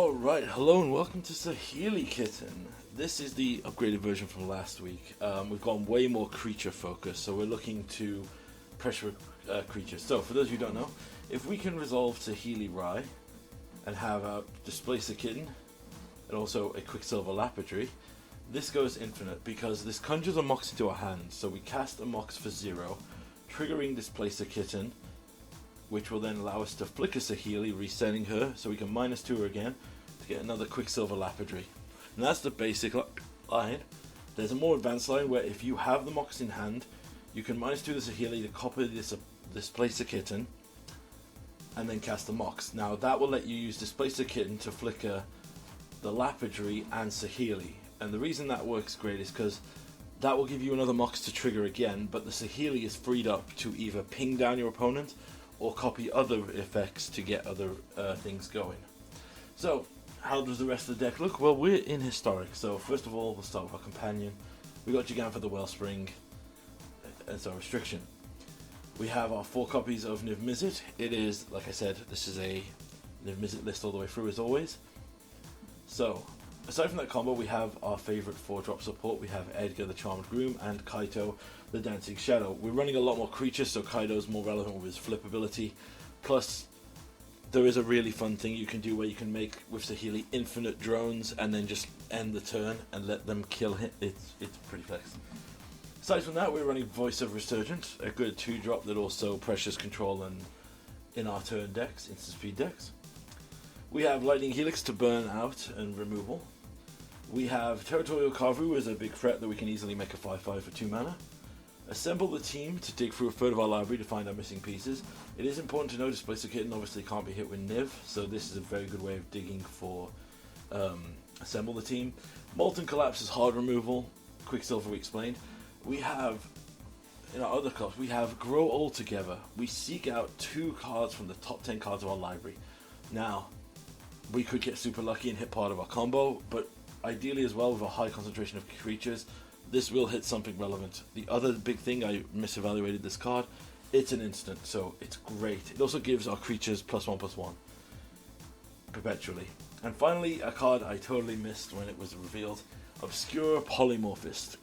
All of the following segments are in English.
Alright, hello and welcome to Saheeli, Kitten. This is the upgraded version from last week. We've gone way more creature focused, so we're looking to pressure creatures. So, for those of you who don't know, if we can resolve Saheeli Rye and have a Displacer Kitten and also a Quicksilver Lapidary, this goes infinite because this conjures a Mox into our hand. So we cast a Mox for 0, triggering Displacer Kitten, which will then allow us to flicker Saheeli, resetting her, so we can -2 her again to get another Quicksilver Lapidary. And that's the basic line. There's a more advanced line where if you have the Mox in hand, you can -2 the Saheeli to copy this Displacer Kitten, and then cast the Mox. Now that will let you use Displacer Kitten to flicker the Lapidary and Saheeli. And the reason that works great is because that will give you another Mox to trigger again, but the Saheeli is freed up to either ping down your opponent or copy other effects to get other things going. So, how does the rest of the deck look? Well, we're in Historic, so first of all, we'll start with our companion. We got Diggin for the Wellspring as our restriction. We have our 4 copies of Niv Mizzet. It is, like I said, this is a Niv Mizzet list all the way through as always. So, aside from that combo, we have our favourite 4-drop support. We have Edgar the Charmed Groom and Kaito the Dancing Shadow. We're running a lot more creatures, so Kaito's more relevant with his flip ability. Plus, there is a really fun thing you can do where you can make, with Saheeli, infinite drones and then just end the turn and let them kill him. It's pretty flex. Aside from that, we're running Voice of Resurgent, a good 2-drop that also pressures control and in our turn decks, instant speed decks. We have Lightning Helix to burn out and removal. We have Territorial Kavu as a big threat that we can easily make a 5/5 for 2 mana. Assemble the team to dig through a third of our library to find our missing pieces. It is important to know Displacer Kitten obviously can't be hit with Niv, so this is a very good way of digging for assemble the team. Molten Collapse is hard removal. Quicksilver we explained. We have, in our other cards, we have Grow Old Together. We seek out 2 cards from the top 10 cards of our library. Now, we could get super lucky and hit part of our combo, but ideally as well with a high concentration of creatures, this will hit something relevant. The other big thing, I misevaluated this card, it's an instant, so it's great. It also gives our creatures +1/+1 perpetually. And finally, a card I totally missed when it was revealed, Obscure Polymorphist.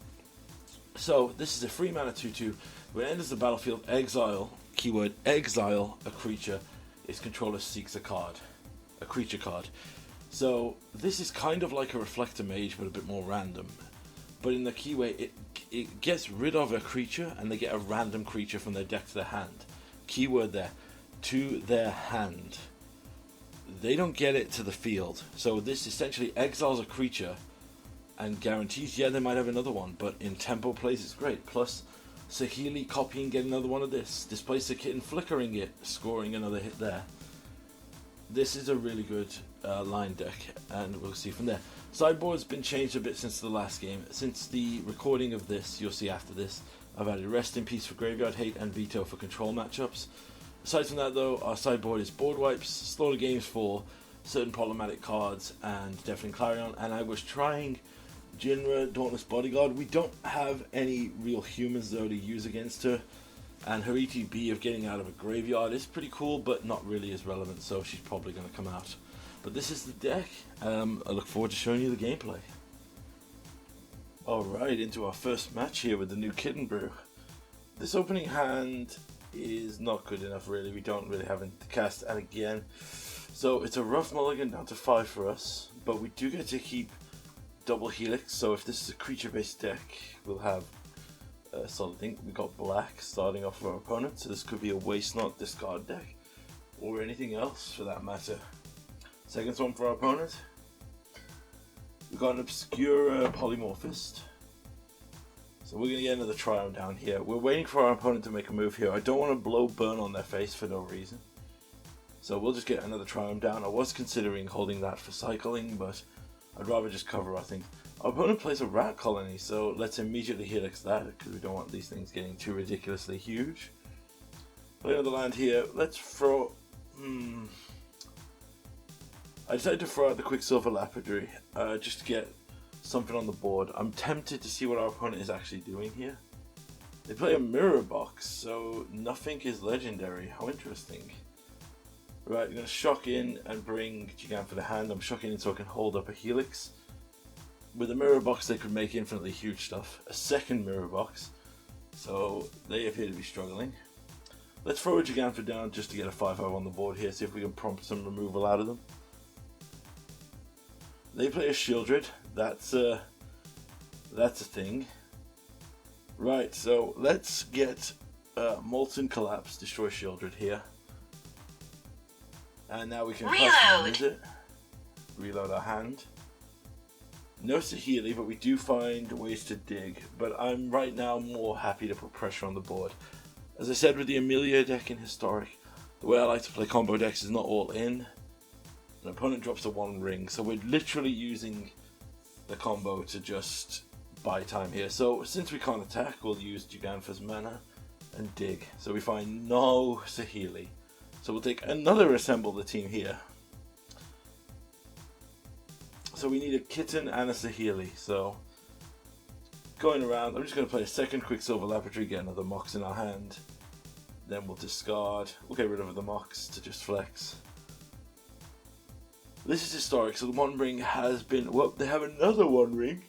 So this is a 3 mana 2/2. When it enters the battlefield, exile, keyword exile, a creature. Its controller seeks a creature card. So this is kind of like a Reflector Mage, but a bit more random. But in the key way, it gets rid of a creature, and they get a random creature from their deck to their hand. Keyword there, to their hand. They don't get it to the field. So this essentially exiles a creature and guarantees, yeah, they might have another one, but in tempo plays it's great. Plus, Saheeli copying, get another one of this. Displacer Kitten flickering it, scoring another hit there. This is a really good line deck, and we'll see from there. Sideboard's been changed a bit since the last game. Since the recording of this, you'll see after this, I've added Rest in Peace for Graveyard Hate and Veto for control matchups. Aside from that though, our sideboard is Board Wipes, Slaughter Games for certain problematic cards, and Deafening Clarion, and I was trying Jinra, Dauntless Bodyguard. We don't have any real humans though to use against her, and her ETB of getting out of a graveyard is pretty cool, but not really as relevant, so she's probably going to come out. But this is the deck. I look forward to showing you the gameplay. Alright, into our first match here with the new Kitten Brew. This opening hand is not good enough really. We don't really have it to cast and again. So it's a rough mulligan down to 5 for us, but we do get to keep double Helix, so if this is a creature based deck, we'll have a solid thing. We got black starting off for our opponent, so this could be a waste not discard deck, or anything else for that matter. Second one for our opponent, we got an Obscure Polymorphist. So we're going to get another Triumph down here. We're waiting for our opponent to make a move here. I don't want to blow burn on their face for no reason. So we'll just get another Triumph down. I was considering holding that for cycling, but I'd rather just cover our thing. Our opponent plays a Rat Colony, so let's immediately Helix that, because we don't want these things getting too ridiculously huge. Play another land here. Let's throw... I decided to throw out the Quicksilver Lapidary, just to get something on the board. I'm tempted to see what our opponent is actually doing here. They play a Mirror Box, so nothing is legendary. How interesting. Right, I'm going to shock in and bring Diggin for the hand. I'm shocking in so I can hold up a helix. With a mirror box they could make infinitely huge stuff. A second mirror box. So they appear to be struggling. Let's throw a Diggin down just to get a 5-5 on the board here. See if we can prompt some removal out of them. They play a Shieldred. That's a thing. Right, so let's get Molten Collapse, destroy Shieldred here. And now we can reload our hand. No Saheeli, but we do find ways to dig. But I'm right now more happy to put pressure on the board. As I said with the Amelia deck in Historic, the way I like to play combo decks is not all in. An opponent drops a 1 ring, so we're literally using the combo to just buy time here. So since we can't attack, we'll use Diggin for mana and dig. So we find no Saheeli. So we'll take another Assemble the Team here. So we need a Kitten and a Saheeli. So going around, I'm just going to play a second Quicksilver Laboratory, get another Mox in our hand. Then we'll discard. We'll get rid of the Mox to just flex. This is Historic, so the 1 ring has been... Well, they have another 1 ring.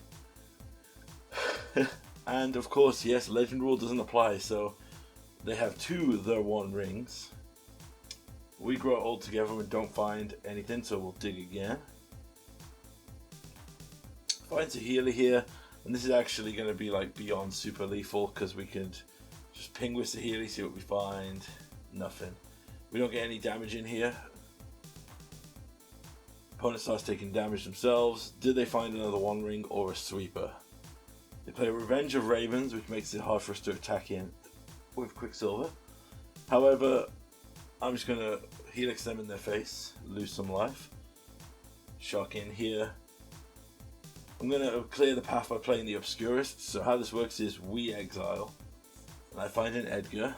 And of course, yes, Legend Rule doesn't apply, so they have 2 their 1 rings. We grow old together and don't find anything, so we'll dig again. Find Saheeli here, and this is actually going to be like beyond super lethal because we could just ping with Saheeli, see what we find. Nothing. We don't get any damage in here. Opponent starts taking damage themselves. Did they find another 1 ring or a sweeper? They play Revenge of Ravens, which makes it hard for us to attack in with Quicksilver. However, I'm just going to Helix them in their face, lose some life. Shock in here. I'm going to clear the path by playing the Obscurist. So how this works is we exile. And I find an Edgar.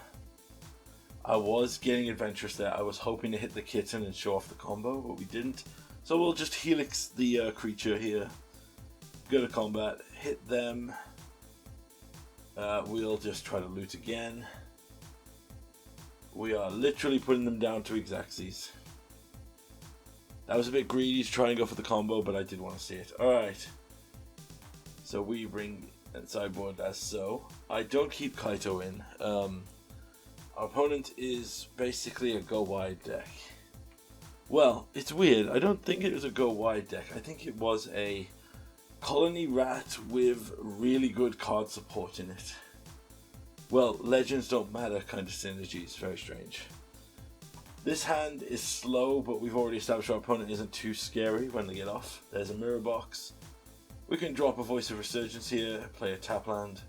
I was getting adventurous there. I was hoping to hit the Kitten and show off the combo, but we didn't. So we'll just Helix the creature here. Go to combat, hit them. We'll just try to loot again. We are literally putting them down to Exaxes. That was a bit greedy to try and go for the combo, but I did want to see it. Alright. So we bring and sideboard as so. I don't keep Kaito in. Our opponent is basically a go wide deck. Well, it's weird. I don't think it was a go wide deck. I think it was a Colony Rat with really good card support in it. Well, legends don't matter kind of synergy. It's very strange. This hand is slow, but we've already established our opponent isn't too scary when they get off. There's a mirror box. We can drop a Voice of Resurgence here, play a tap land.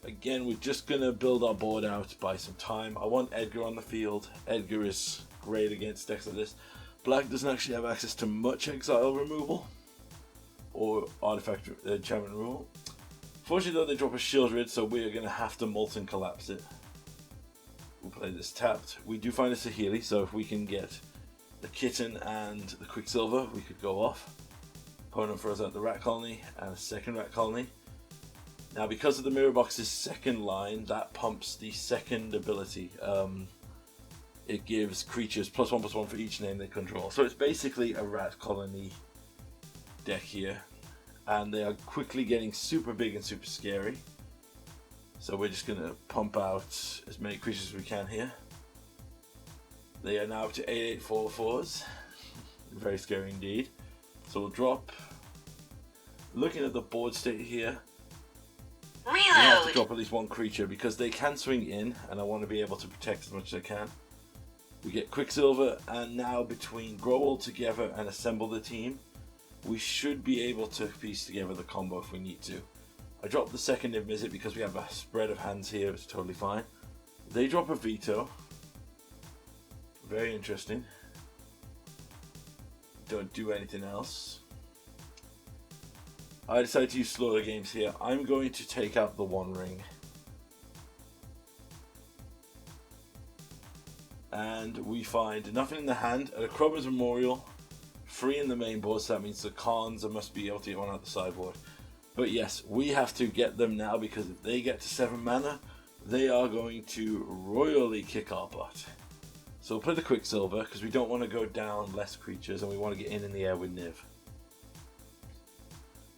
Again, we're just going to build our board out by some time. I want Edgar on the field. Edgar is great against decks like this. Black doesn't actually have access to much exile removal or artifact enchantment removal. Fortunately though, they drop a Shieldred, so we're going to have to Molten Collapse it. We'll play this tapped. We do find a Saheeli, so if we can get the Kitten and the Quicksilver, we could go off. Opponent throws out the Rat Colony and a second Rat Colony. Now because of the Mirror Box's second line, that pumps the second ability. It gives creatures +1/+1 for each name they control. So it's basically a Rat Colony deck here. And they are quickly getting super big and super scary. So we're just going to pump out as many creatures as we can here. They are now up to 8844s. Very scary indeed. So we'll drop. Looking at the board state here, we have to drop at least 1 creature because they can swing in, and I want to be able to protect as much as I can. We get Quicksilver, and now between Grow All Together and Assemble the Team, we should be able to piece together the combo if we need to. I dropped the second Visit because we have a spread of hands here, it's totally fine. They drop a Veto. Very interesting. Don't do anything else. I decided to use Slaughter Games here. I'm going to take out the 1 ring. And we find nothing in the hand at a Crowbar's Memorial. 3 in the main board, so that means the Khans must be able to get 1 out the sideboard. But yes, we have to get them now because if they get to 7 mana, they are going to royally kick our butt. So we'll play the Quicksilver because we don't want to go down less creatures and we want to get in the air with Niv.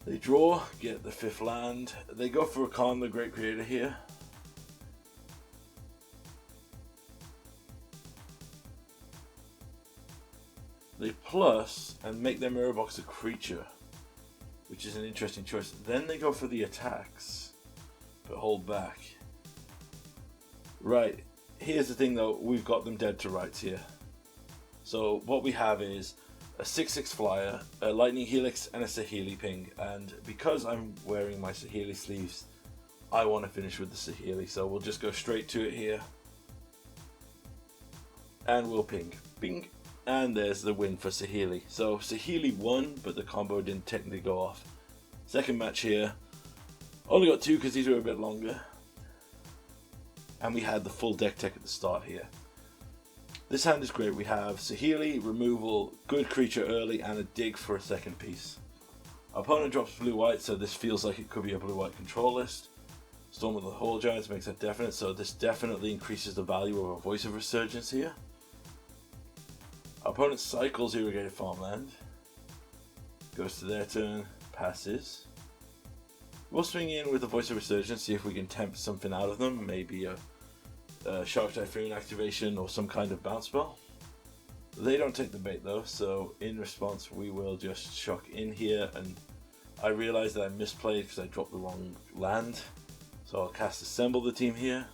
They draw, get the 5th land. They go for a Khan, the Great Creator here. They plus and make their mirror box a creature, which is an interesting choice. Then they go for the attacks, but hold back. Right, here's the thing though, we've got them dead to rights here. So what we have is a 6/6 flyer, a Lightning Helix, and a Saheeli ping. And because I'm wearing my Saheeli sleeves, I want to finish with the Saheeli. So we'll just go straight to it here. And we'll ping. Ping. And there's the win for Saheeli. So Saheeli won, but the combo didn't technically go off. Second match here. Only got 2 because these were a bit longer. And we had the full deck tech at the start here. This hand is great. We have Saheeli, removal, good creature early, and a dig for a second piece. Our opponent drops blue-white, so this feels like it could be a blue-white control list. Storm of the Hall Giants makes that definite, so this definitely increases the value of a Voice of Resurgence here. Our opponent cycles Irrigated Farmland. Goes to their turn, passes. We'll swing in with a Voice of Resurgence, see if we can tempt something out of them, maybe a Shark Typhoon activation or some kind of bounce spell. They don't take the bait though, so in response we will just shock in here, and I realize that I misplayed because I dropped the wrong land. So I'll cast Assemble the team here.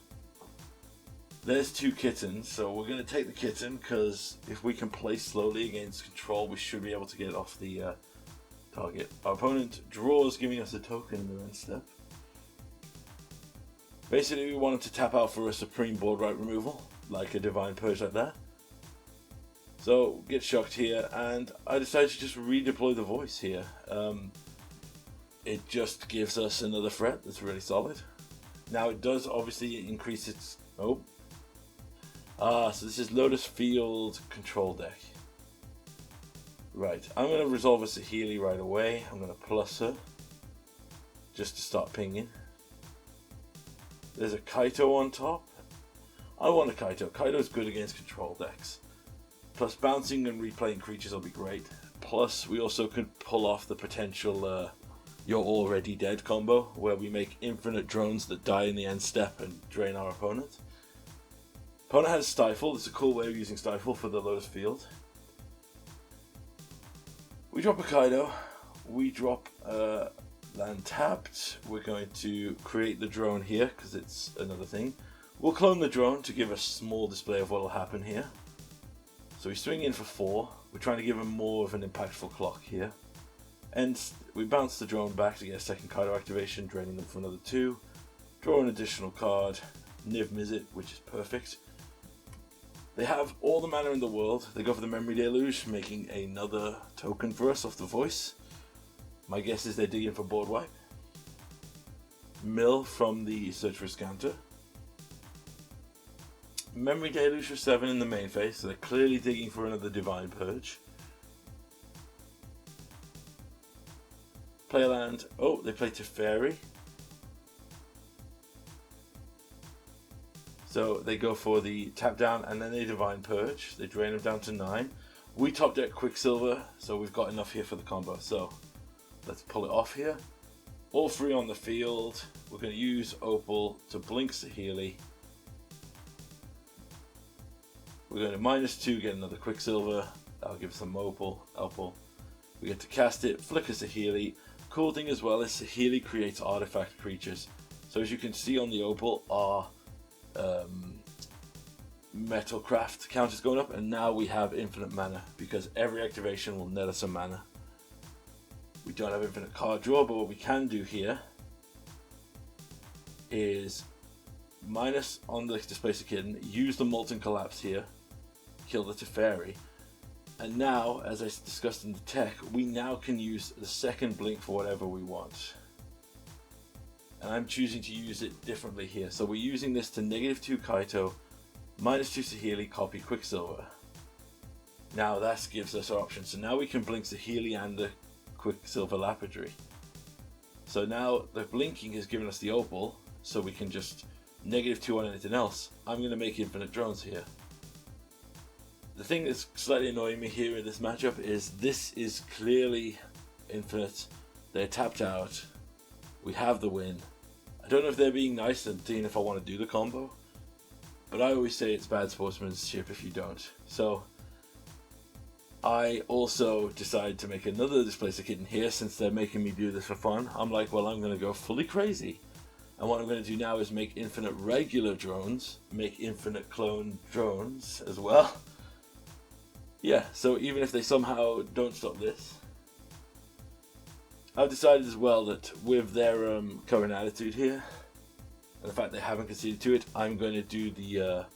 There's 2 Kittens, so we're going to take the Kitten because if we can play slowly against control, we should be able to get off the target. Our opponent draws, giving us a token in the end step. Basically, we wanted to tap out for a Supreme Board Right removal, like a Divine Purge like that. So, get shocked here, and I decided to just redeploy the Voice here. It just gives us another threat that's really solid. Now, it does obviously increase its... Oh. So this is Lotus Field control deck. Right, I'm going to resolve a Saheeli right away. I'm going to plus her, just to start pinging. There's a Kaito on top. I want a Kaito. Kaito's good against control decks. Plus bouncing and replaying creatures will be great. Plus we also could pull off the potential You're Already Dead combo, where we make infinite drones that die in the end step and drain our opponent. Opponent has Stifle. It's a cool way of using Stifle for the Lotus Field. We drop a Kaido. We drop land tapped. We're going to create the drone here because it's another thing. We'll clone the drone to give a small display of what will happen here. So we swing in for 4. We're trying to give him more of an impactful clock here. And we bounce the drone back to get a second Kaido activation, draining them for another 2. Draw an additional card. Niv Mizzet, which is perfect. They have all the mana in the world. They go for the Memory Deluge, making another token for us off the Voice. My guess is they're digging for board wipe. Mill from the Search for Scanter. Memory Deluge for 7 in the main phase, so they're clearly digging for another Divine Purge. Play a land. Oh, they play Teferi. So they go for the tap down and then they Divine Purge. They drain them down to 9. We top deck Quicksilver, so we've got enough here for the combo. So let's pull it off here. All 3 on the field. We're going to use Opal to blink Saheeli. We're going to -2, get another Quicksilver. I'll give some Opal. We get to cast it, flicker Saheeli. Cool thing as well is Saheeli creates artifact creatures. So as you can see on the Opal, our Metalcraft count is going up, and now we have infinite mana because every activation will net us some mana. We don't have infinite card draw, but what we can do here is minus on the Displacer Kitten, use the Molten Collapse here, kill the Teferi, and now, as I discussed in the tech, we now can use the second blink for whatever we want. And I'm choosing to use it differently here. So we're using this to -2 Kaito, -2 Saheeli, copy Quicksilver. Now that gives us our option. So now we can blink Saheeli and the Quicksilver Lapidary. So now the blinking has given us the Opal, so we can just -2 on anything else. I'm going to make infinite drones here. The thing that's slightly annoying me here in this matchup is this is clearly infinite. They're tapped out. We have the win. I don't know if they're being nice and seeing if I want to do the combo, but I always say it's bad sportsmanship if you don't. So I also decided to make another Displacer Kitten here since they're making me do this for fun. I'm like, well, I'm going to go fully crazy. And what I'm going to do now is make infinite regular drones, make infinite clone drones as well. Yeah, so even if they somehow don't stop this, I've decided as well that with their current attitude here, and the fact they haven't conceded to it, I'm going to do the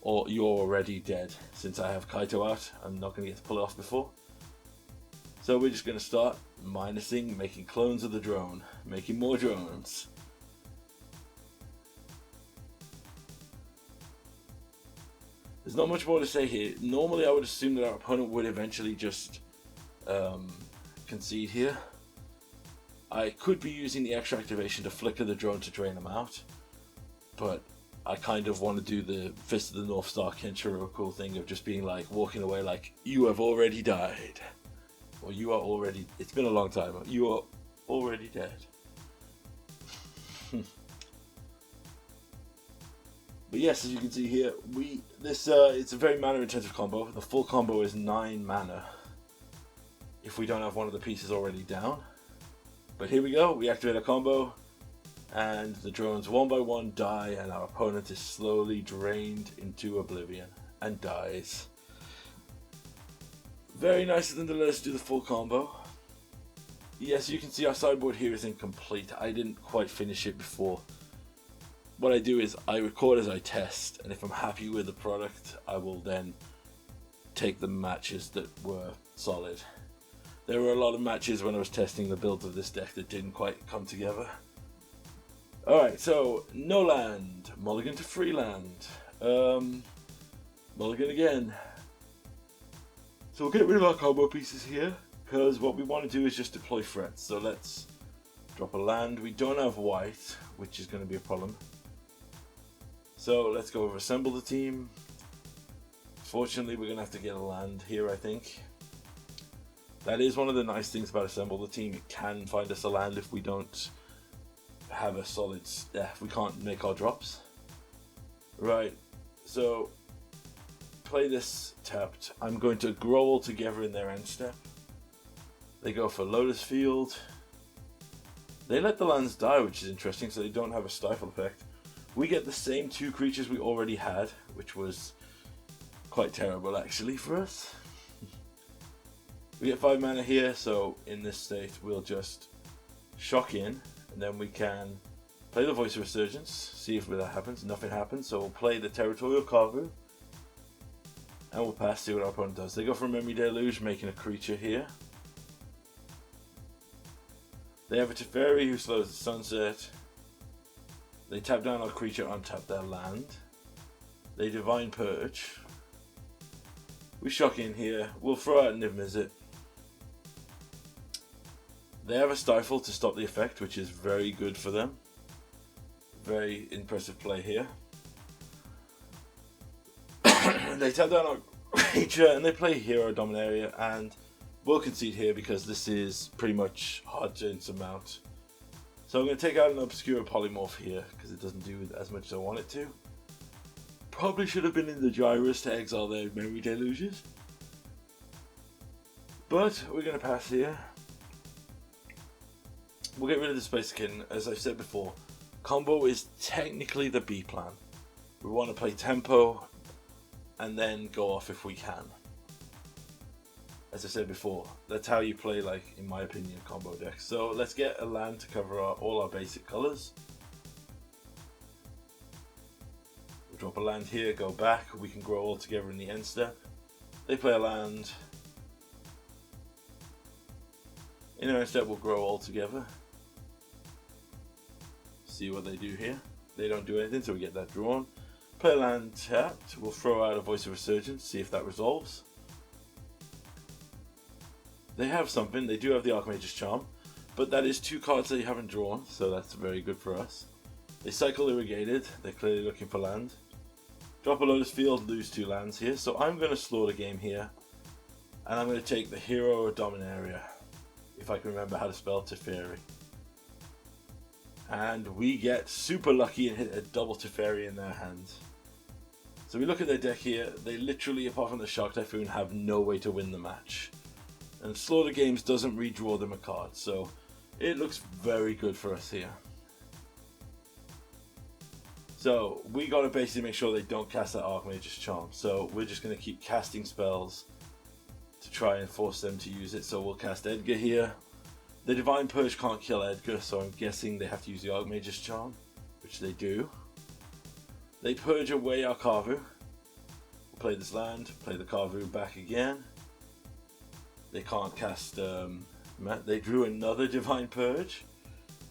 or you're already dead. Since I have Kaito out, I'm not going to get to pull it off before. So we're just going to start minusing, making clones of the drone, making more drones. There's not much more to say here. Normally I would assume that our opponent would eventually just concede here. I could be using the extra activation to flicker the drone to drain them out, but I kind of want to do the Fist of the North Star Kenshiro cool thing of just being like, walking away like, you have already died. Or you are already, it's been a long time, you are already dead. But yes, as you can see here, it's a very mana intensive combo. The full combo is 9 mana if we don't have one of the pieces already down. But here we go, we activate a combo, and the drones one by one die, and our opponent is slowly drained into oblivion and dies. Very nice of them to let us do the full combo. Yes, you can see our sideboard here is incomplete. I didn't quite finish it before. What I do is I record as I test, and if I'm happy with the product, I will then take the matches that were solid. There were a lot of matches when I was testing the build of this deck that didn't quite come together. Alright, so no land, mulligan to free land, mulligan again. So we'll get rid of our combo pieces here, because what we want to do is just deploy threats. So let's drop a land. We don't have white, which is going to be a problem. So let's go over assemble the team. Fortunately, we're going to have to get a land here, I think. That is one of the nice things about assemble the team. It can find us a land if we don't have a solid, if we can't make our drops. Right, so play this tapped. I'm going to grow all together in their end step. They go for Lotus Field. They let the lands die, which is interesting, so they don't have a stifle effect. We get the same 2 creatures we already had, which was quite terrible actually for us. We get 5 mana here, so in this state we'll just shock in, and then we can play the Voice of Resurgence, see if that happens. Nothing happens, so we'll play the Territorial Cargo, and we'll pass, see what our opponent does. They go for a Memory Deluge, making a creature here. They have a Teferi who slows the sunset. They tap down our creature, untap their land. They Divine Purge. We shock in here, we'll throw out Niv Mizzet. They have a Stifle to stop the effect, which is very good for them. Very impressive play here. They tap down our creature and they play Hero Dominaria, and we'll concede here because this is pretty much hard to insurmount. So I'm going to take out an Obscure Polymorph here because it doesn't do as much as I want it to. Probably should have been in the Gyrus to exile their Memory Deluges. But we're going to pass here. We'll get rid of the Displacer Kitten. As I've said before, combo is technically the B plan. We want to play tempo and then go off if we can. As I said before, that's how you play, like, in my opinion, combo decks. So let's get a land to cover all our basic colors. We'll drop a land here, go back. We can grow all together in the end step. They play a land. In our end step, we'll grow all together. See what they do here. They don't do anything, so we get that drawn. Play a land tapped. We'll throw out a Voice of Resurgence, see if that resolves. They have something. They do have the Archmage's Charm, but that is 2 cards they haven't drawn, so that's very good for us. They cycle Irrigated. They're clearly looking for land. Drop a Lotus Field, lose 2 lands here. So I'm going to slaughter game here. And I'm going to take the Hero of Dominaria. If I can remember how to spell Teferi. And we get super lucky and hit a double Teferi in their hands. So we look at their deck here. They literally, apart from the Shock Typhoon, have no way to win the match. And Slaughter Games doesn't redraw them a card. So it looks very good for us here. So we got to basically make sure they don't cast that Archmage's Charm. So we're just going to keep casting spells to try and force them to use it. So we'll cast Edgar here. The Divine Purge can't kill Edgar, so I'm guessing they have to use the Archmage's Charm, which they do. They purge away our Kavu. We'll play this land, play the Kavu back again. They can't cast... they drew another Divine Purge,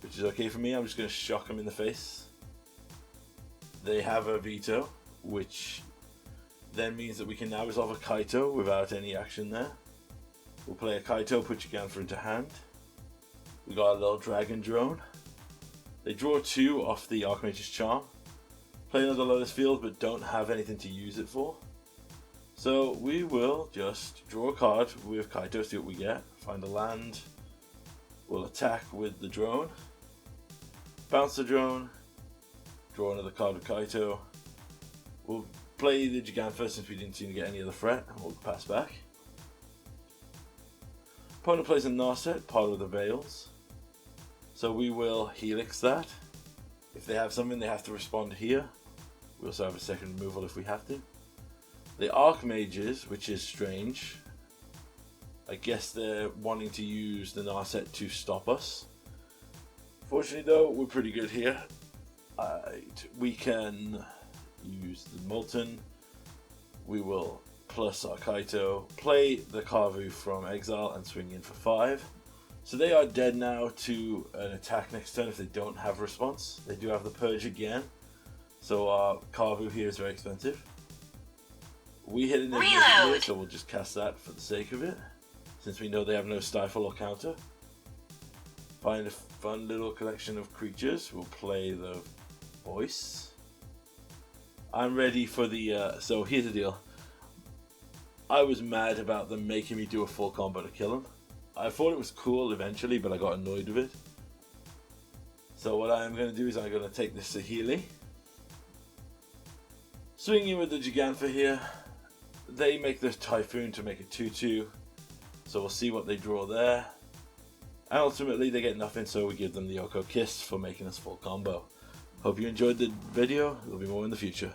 which is okay for me. I'm just going to shock them in the face. They have a veto, which then means that we can now resolve a Kaito without any action there. We'll play a Kaito, put Jegantha into hand. We got a little Dragon Drone. They draw 2 off the Archmage's Charm. Play another Lotus Field, but don't have anything to use it for. So we will just draw a card with Kaito, see what we get. Find a land. We'll attack with the drone. Bounce the drone. Draw another card with Kaito. We'll play the Jegantha since we didn't seem to get any other threat. And we'll pass back. Opponent plays a Narset, part of the Veils. So we will Helix that. If they have something, they have to respond here. We also have a second removal if we have to. The Archmages, which is strange. I guess they're wanting to use the Narset to stop us. Fortunately though, we're pretty good here. We can use the Molten. We will plus our Kaito, play the Kavu from exile and swing in for 5. So they are dead now to an attack next turn if they don't have response. They do have the Purge again. So our Kavu here is very expensive. We hit an here, so we'll just cast that for the sake of it. Since we know they have no Stifle or Counter. Find a fun little collection of creatures. We'll play the Voice. I'm ready for the... so here's the deal. I was mad about them making me do a full combo to kill him. I thought it was cool eventually, but I got annoyed with it. So what I'm going to do is I'm going to take this Saheeli. Swing in with the Jegantha here. They make the Typhoon to make it 2-2. So we'll see what they draw there. And ultimately they get nothing, so we give them the Oko Kiss for making us full combo. Hope you enjoyed the video. There'll be more in the future.